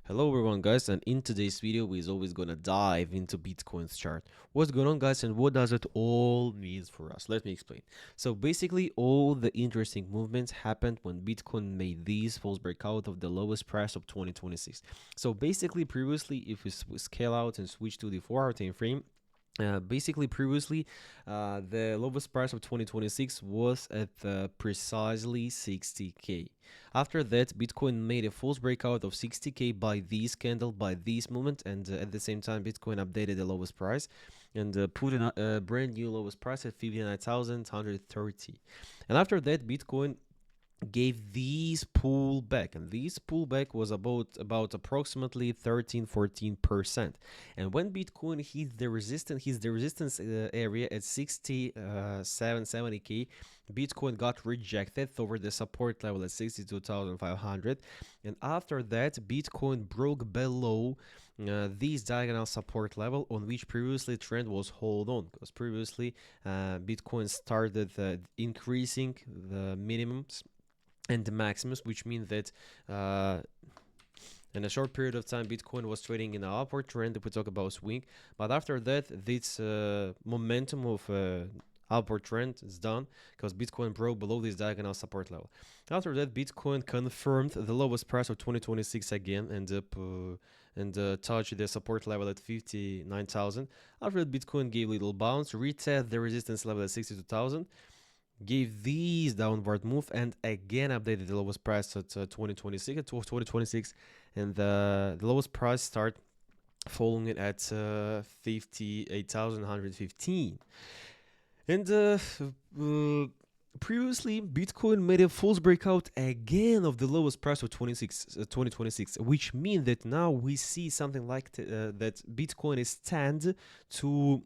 Hello everyone guys, and in today's video we is always gonna dive into Bitcoin's chart. What's going on guys, and what does it all mean for us? Let me explain. So basically all the interesting movements happened when Bitcoin made these false breakout of the lowest price of 2026. So basically previously, if we scale out and switch to the 4-hour time frame, basically previously the lowest price of 2026 was at precisely 60k. After that, Bitcoin made a false breakout of 60k by this candle, by this moment, and at the same time Bitcoin updated the lowest price and put in a brand new lowest price at 59,130. And after that, Bitcoin gave these pullback, and this pullback was about approximately 13-14%. And when Bitcoin hit the resistance area at 6770k, Bitcoin got rejected over the support level at 62,500. And after that, Bitcoin broke below this diagonal support level on which previously trend was hold on, because previously Bitcoin started increasing the minimums and the maximus, which means that in a short period of time Bitcoin was trading in an upward trend if we talk about swing, but after that this momentum of upward trend is done because Bitcoin broke below this diagonal support level. After that, Bitcoin confirmed the lowest price of 2026 again and touched the support level at 59,000. After that, Bitcoin gave a little bounce, retest the resistance level at 62,000, gave these downward move, and again updated the lowest price at 2026, and the lowest price start following it at 58,115. And previously Bitcoin made a false breakout again of the lowest price of 2026, which means that now we see something like that Bitcoin is stand to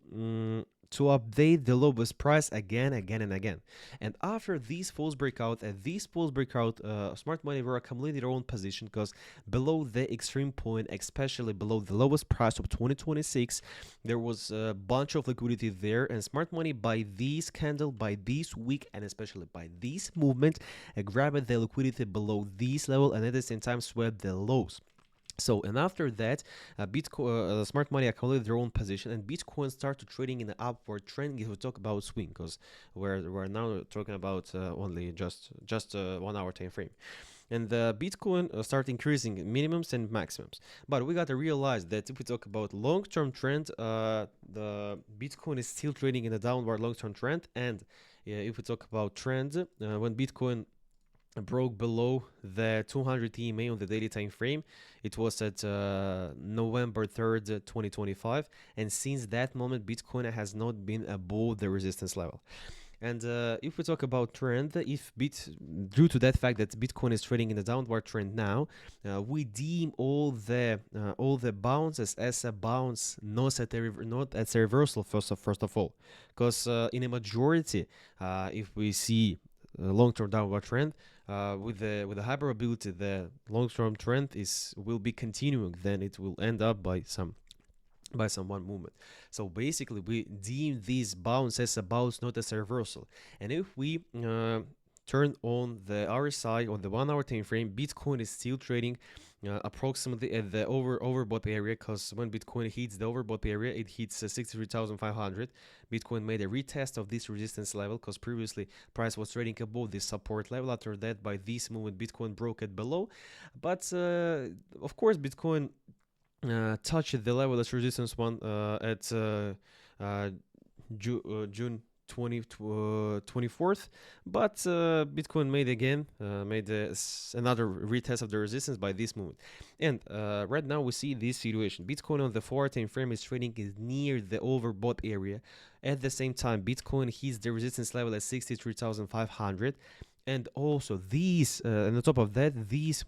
update the lowest price again and again. And after these false breakout, smart money were accumulating their own position, because below the extreme point, especially below the lowest price of 2026, there was a bunch of liquidity there, and smart money by this candle, by this week, and especially by this movement, grabbed the liquidity below this level and at the same time swept the lows. So, and after that, Bitcoin, smart money accumulated their own position, and Bitcoin started trading in an upward trend. If we talk about swing, because we're now talking about only just 1 hour time frame, and the Bitcoin start increasing minimums and maximums. But we got to realize that if we talk about long-term trend, the Bitcoin is still trading in a downward long-term trend, and if we talk about trends, when Bitcoin broke below the 200 EMA on the daily time frame, it was at November 3rd 2025, and since that moment Bitcoin has not been above the resistance level. And if we talk about trend, due to that fact that Bitcoin is trading in a downward trend now, we deem all the bounces as a bounce, not as a reversal first of all, because in a majority, if we see a long-term downward trend, with the high probability the long-term trend will be continuing, then it will end up by some one movement. So basically we deem these bounce as a bounce, not as a reversal. And if we turn on the RSI on the 1 hour time frame, Bitcoin is still trading approximately at the overbought area, because when Bitcoin hits the overbought area, it hits 63,500. Bitcoin made a retest of this resistance level, because previously price was trading above this support level. After that, by this movement, Bitcoin broke it below. But of course, Bitcoin touched the level as resistance one at June 24th, but Bitcoin made another retest of the resistance by this movement. And right now we see this situation. Bitcoin on the 4 time frame is trading near the overbought area. At the same time, Bitcoin hits the resistance level at 63,500. And also these, on the top of that, this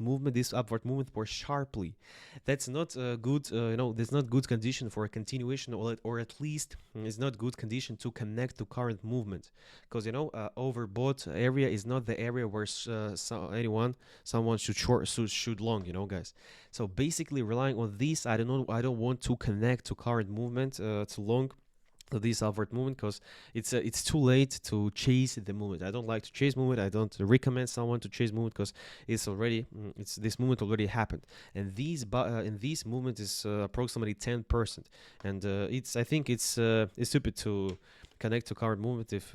upward movement were sharply. That's not good, there's not good condition for a continuation, or at least it's not good condition to connect to current movement, because overbought area is not the area where someone should long, guys. So basically, relying on this, I don't want to connect to current movement to long. this upward movement, because it's too late to chase the movement. I don't like to chase movement. I don't recommend someone to chase movement, because it's this movement already happened, and this movement is approximately 10%, and I think it's stupid to connect to current movement if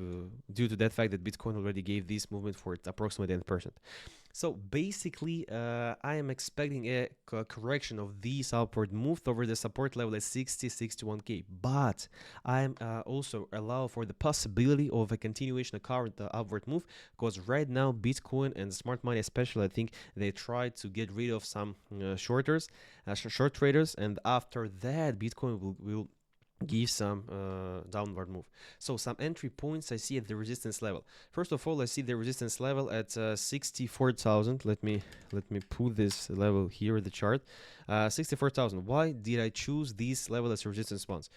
due to that fact that Bitcoin already gave this movement for approximately 10%. So basically, I am expecting a correction of this upward move over the support level at 61K. But I am also allow for the possibility of a continuation of current upward move, because right now Bitcoin and smart money, especially, I think they try to get rid of some short traders, and after that Bitcoin will give some downward move. So some entry points I see at the resistance level. First of all, I see the resistance level at 64,000. Let me put this level here in the chart. 64,000. Why did I choose this level as resistance once?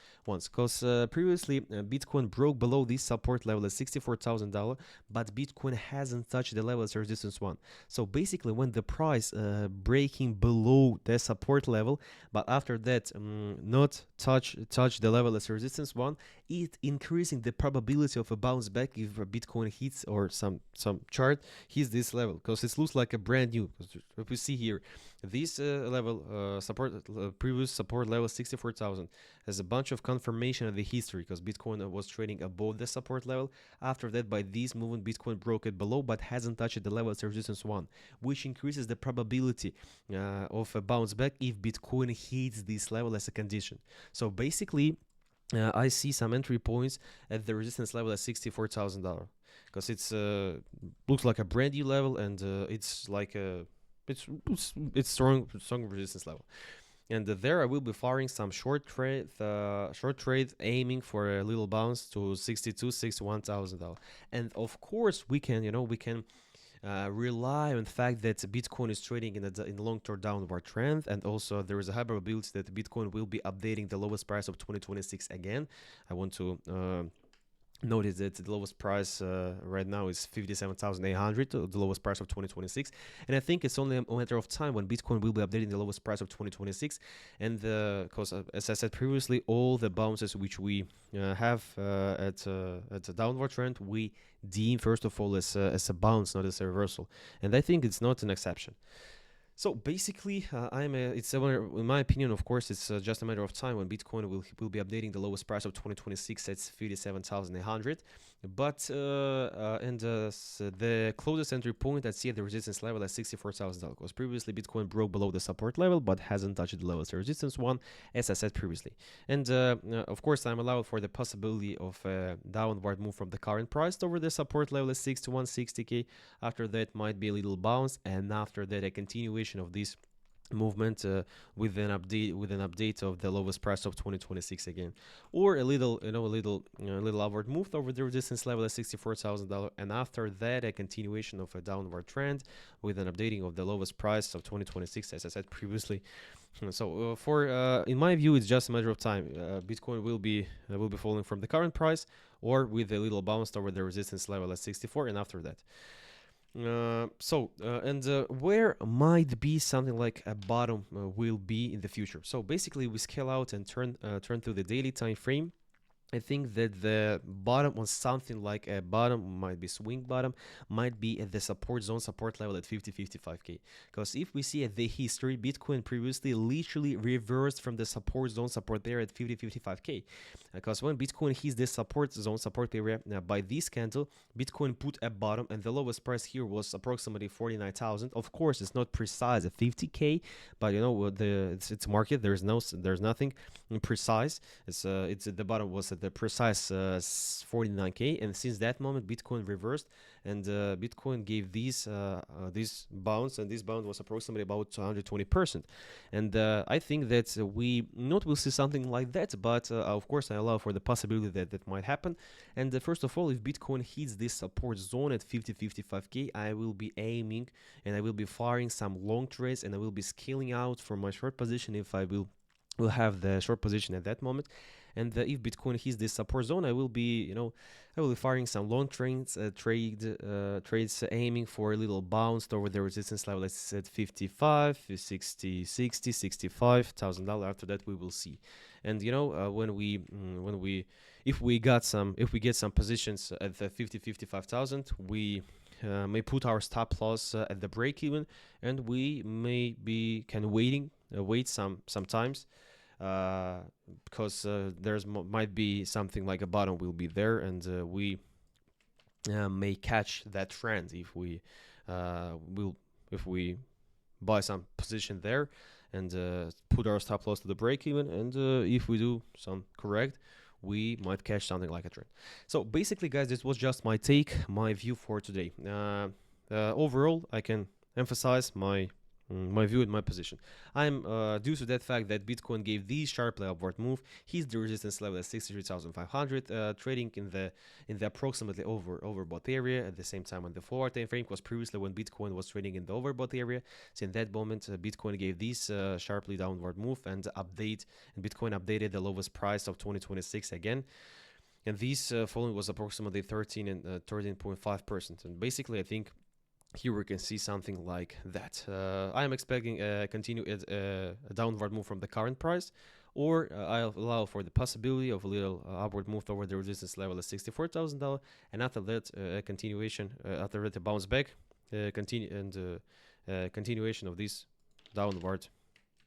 Because previously Bitcoin broke below this support level at $64,000, but Bitcoin hasn't touched the level as resistance one. So basically, when the price breaking below the support level, but after that not touch the level as resistance one, it increasing the probability of a bounce back if a Bitcoin hits, or some chart hits this level, because it looks like a brand new. If we see here, this level previous support level 64,000 has a bunch of confirmation of the history, because Bitcoin was trading above the support level. After that, by this movement, Bitcoin broke it below but hasn't touched the level as resistance one, which increases the probability of a bounce back if Bitcoin hits this level as a condition. So basically, I see some entry points at the resistance level at $64,000, because it's looks like a brand new level, and it's like a it's strong resistance level. And there I will be firing some short trade aiming for a little bounce to $61,000. And of course we can rely on the fact that Bitcoin is trading in a long-term downward trend, and also there is a high probability that Bitcoin will be updating the lowest price of 2026 again. I want to notice that the lowest price right now is 57,800, the lowest price of 2026, and I think it's only a matter of time when Bitcoin will be updating the lowest price of 2026. And because as I said previously, all the bounces which we have at a downward trend, we deem first of all as a bounce, not as a reversal, and I think it's not an exception. So basically, in my opinion, of course, it's just a matter of time when Bitcoin will be updating the lowest price of 2026 at 57,800. But the closest entry point I see at the resistance level at $64,000, because previously Bitcoin broke below the support level but hasn't touched the level as resistance one, as I said previously. And of course, I'm allowed for the possibility of a downward move from the current price over the support level at 6160K. After that, might be a little bounce, and after that, a continuation of this movement with an update of the lowest price of 2026 again, or a little upward move over the resistance level at $64,000, and after that, a continuation of a downward trend with an updating of the lowest price of 2026, as I said previously. So in my view, it's just a matter of time. Bitcoin will be falling from the current price, or with a little bounce over the resistance level at 64, and after that. Where might be something like a bottom will be in the future. So basically, we scale out and turn to the daily time frame. I think that the bottom on something like a bottom might be swing bottom, might be at the support level at 55K. Because if we see at the history, Bitcoin previously literally reversed from the support there at 55K. Because when Bitcoin hits this support area by this candle, Bitcoin put a bottom, and the lowest price here was approximately 49,000. Of course, it's not precise at 50K, but it's market. There's nothing precise. It's the bottom was at the precise 49K, and since that moment Bitcoin reversed, and Bitcoin gave this bounce, and this bounce was approximately about 220%. And I think that we not will see something like that, but of course I allow for the possibility that might happen. And first of all, if Bitcoin hits this support zone at 55K, I will be aiming and I will be firing some long trades, and I will be scaling out from my short position if I will have the short position at that moment. And if Bitcoin hits this support zone, I will be, I will be firing some long trades aiming for a little bounce toward the resistance level. Let's say 55, 60, 60, $65,000. After that, we will see. And if we get some positions at the 55,000, we may put our stop loss at the break even, and we may be wait sometimes, because might be something like a bottom will be there, and we may catch that trend if we buy some position there and put our stop loss to the break even, and if we do some correct, we might catch something like a trend. So basically, guys, this was just my view for today. Overall, I can emphasize my view and my position. I'm due to that fact that Bitcoin gave this sharply upward move, hits the resistance level at 63,500, trading in the approximately overbought area. At the same time, on the forward time frame, was previously when Bitcoin was trading in the overbought area. So in that moment, Bitcoin gave this sharply downward move, and Bitcoin updated the lowest price of 2026 again. And this following was approximately 13.5%. And basically, I think here we can see something like that. I am expecting a downward move from the current price, or I'll allow for the possibility of a little upward move toward the resistance level at $64,000, and after that, a continuation, after that, a bounce back, continuation of this downward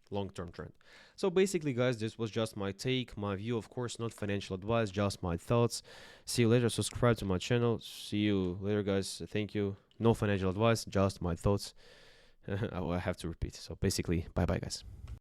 long-term trend. So basically, guys, this was just my view, of course, not financial advice, just my thoughts. See you later. Subscribe to my channel. See you later, guys. Thank you. No financial advice, just my thoughts. I have to repeat. So basically, bye bye, guys.